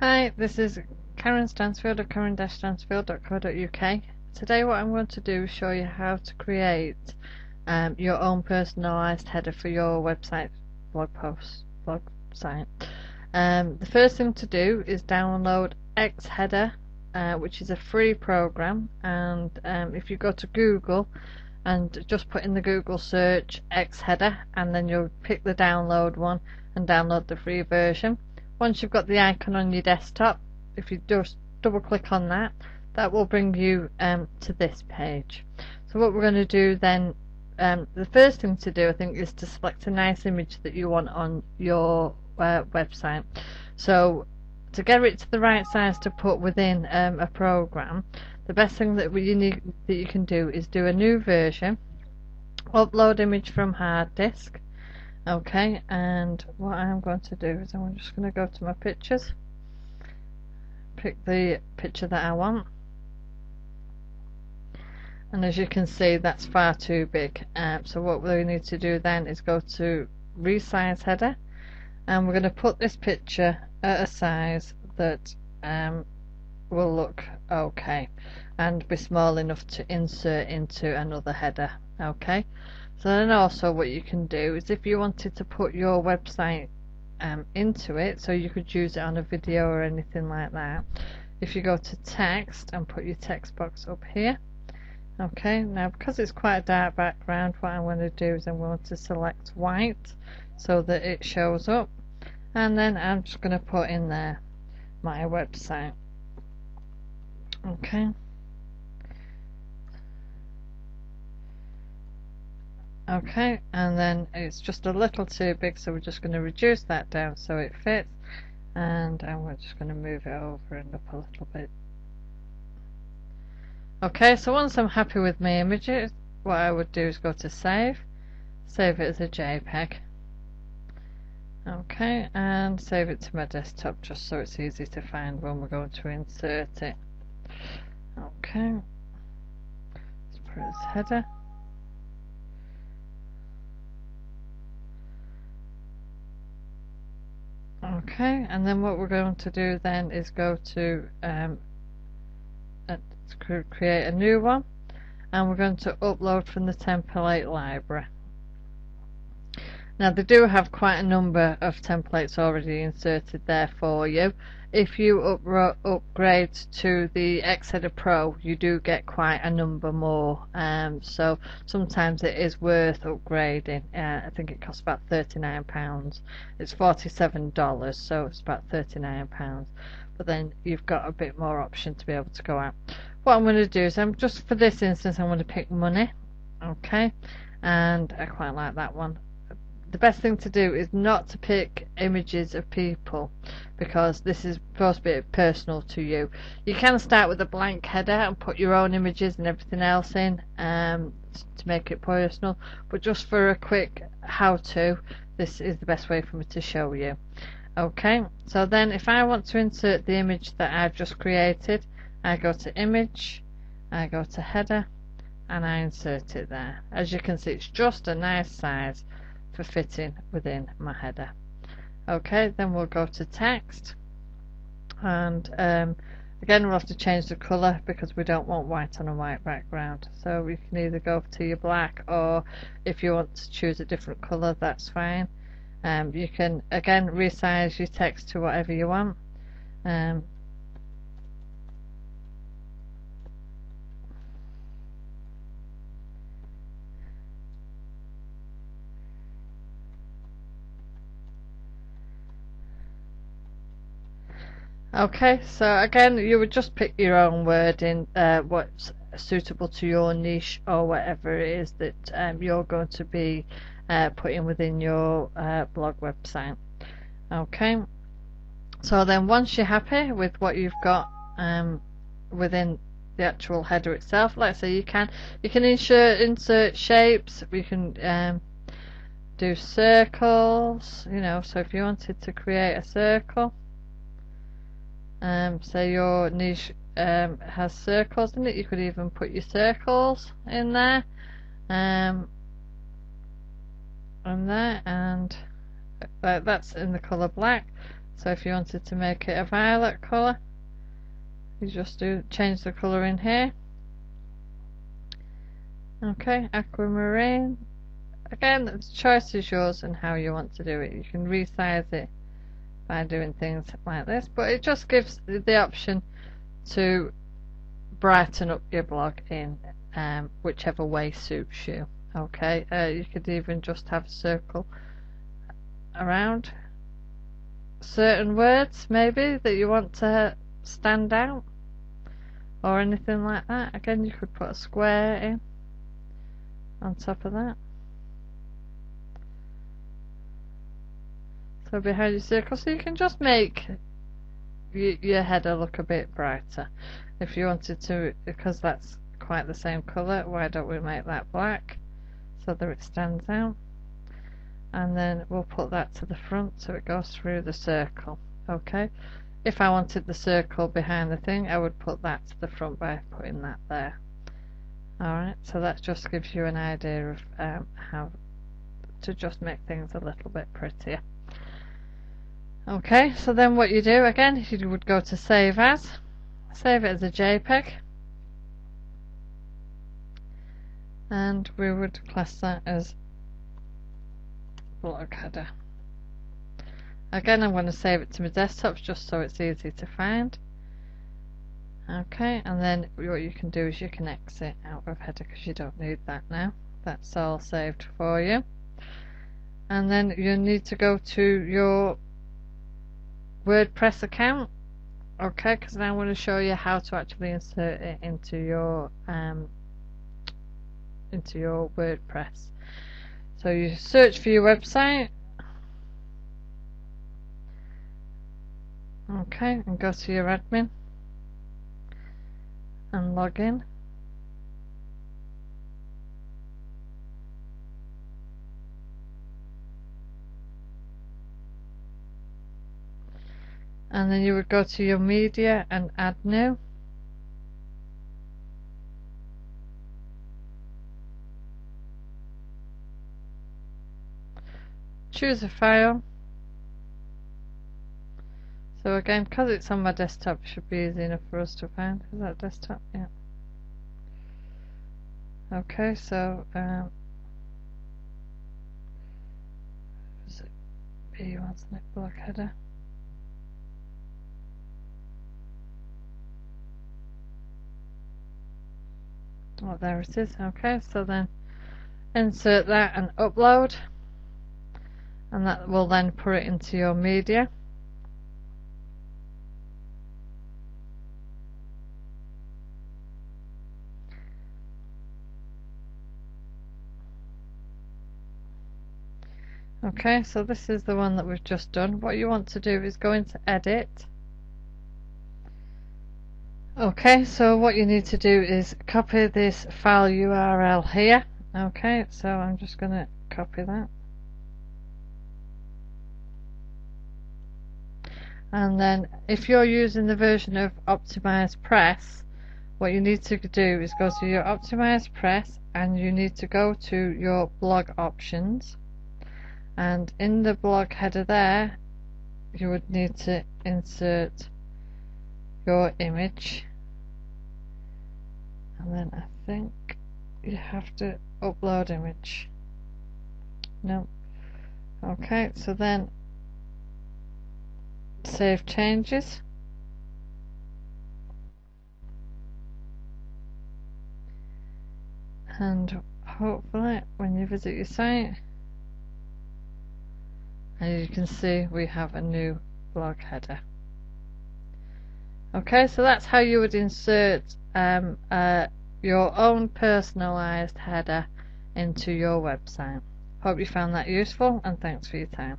Hi, this is Karen Stansfield of karen-stansfield.co.uk. Today what I'm going to do is show you how to create your own personalised header for your website, blog site. The first thing to do is download XHeader, which is a free program, and if you go to Google and just put in the Google search XHeader, and then you'll pick the download one and download the free version. Once you've got the icon on your desktop, if you just double click on that, that will bring you to this page. So what we're going to do then, the first thing to do I think is to select a nice image that you want on your website. So to get it to the right size to put within a program, the best thing that you can do is do a new version, upload image from hard disk. Okay, and what I'm going to do is I'm just going to go to my pictures, pick the picture that I want, and as you can see that's far too big, so what we need to do then is go to resize header, and we're going to put this picture at a size that will look okay and be small enough to insert into another header. Okay, so then also what you can do is if you wanted to put your website into it, so you could use it on a video or anything like that, if you go to text and put your text box up here. Okay, now because it's quite a dark background, what I'm going to do is I'm going to select white so that it shows up, and then I'm just going to put in there my website. Okay. Okay, and then it's just a little too big, so we're just going to reduce that down so it fits, and we're just going to move it over and up a little bit. Okay, so once I'm happy with my images, what I would do is go to save it as a JPEG. Okay, and save it to my desktop just so it's easy to find when we're going to insert it. Okay, let's put it as header. Okay, and then what we're going to do then is go to create a new one, and we're going to upload from the template library. Now they do have quite a number of templates already inserted there for you. If you upgrade to the XHeader Pro, you do get quite a number more, so sometimes it is worth upgrading. I think it costs about £39. It's $47, so it's about £39, but then you've got a bit more option to be able to go out. What I'm going to do is just for this instance I'm going to pick money. Okay, and I quite like that one. The best thing to do is not to pick images of people, because this is supposed to be personal to you. You can start with a blank header and put your own images and everything else in to make it personal, but just for a quick how-to, this is the best way for me to show you. Okay, so then if I want to insert the image that I've just created, I go to image, I go to header, and I insert it there. As you can see, it's just a nice size for fitting within my header. Okay, then we'll go to text, and again we'll have to change the colour because we don't want white on a white background, so you can either go to your black, or if you want to choose a different colour, that's fine. You can again resize your text to whatever you want. Okay, so again you would just pick your own wording, what's suitable to your niche or whatever it is that you're going to be putting within your blog website. Okay, so then once you're happy with what you've got within the actual header itself, like I say, you can insert shapes, we can do circles, you know, so if you wanted to create a circle, say your niche has circles in it, you could even put your circles in there, and that's in the colour black. So if you wanted to make it a violet colour, you just change the colour in here. Okay, aquamarine. Again, the choice is yours and how you want to do it. You can resize it by doing things like this, but it just gives the option to brighten up your blog in whichever way suits you. Okay, you could even just have a circle around certain words maybe that you want to stand out or anything like that. Again, you could put a square in on top of that. So behind your circle, so you can just make your header look a bit brighter if you wanted to, because that's quite the same colour. Why don't we make that black so that it stands out, and then we'll put that to the front so it goes through the circle. Okay, if I wanted the circle behind the thing, I would put that to the front by putting that there. Alright, so that just gives you an idea of how to just make things a little bit prettier. Okay, so then what you do again, you would go to save it as a JPEG, and we would class that as blog header. Again, I'm going to save it to my desktop just so it's easy to find. Okay, and then what you can do is you can exit out of header because you don't need that now. That's all saved for you. And then you need to go to your WordPress account. Okay, because now I want to show you how to actually insert it into your WordPress. So you search for your website. Okay, and go to your admin and log in. And then you would go to your media and add new. Choose a file. So again, because it's on my desktop, it should be easy enough for us to find. Is that desktop? Yeah. Okay, so is it B1 blog header? Oh, there it is. Okay, so then insert that and upload, and that will then put it into your media. Okay, so this is the one that we've just done. What you want to do is go into edit. Okay, so what you need to do is copy this file URL here. Okay, so I'm just going to copy that. And then if you're using the version of Optimized Press, what you need to do is go to your Optimized Press and you need to go to your blog options, and in the blog header there you would need to insert your image, and then I think you have to upload image. No. Okay, so then save changes, and hopefully when you visit your site, and you can see we have a new blog header. Okay, so that's how you would insert your own personalized header into your website. Hope you found that useful, and thanks for your time.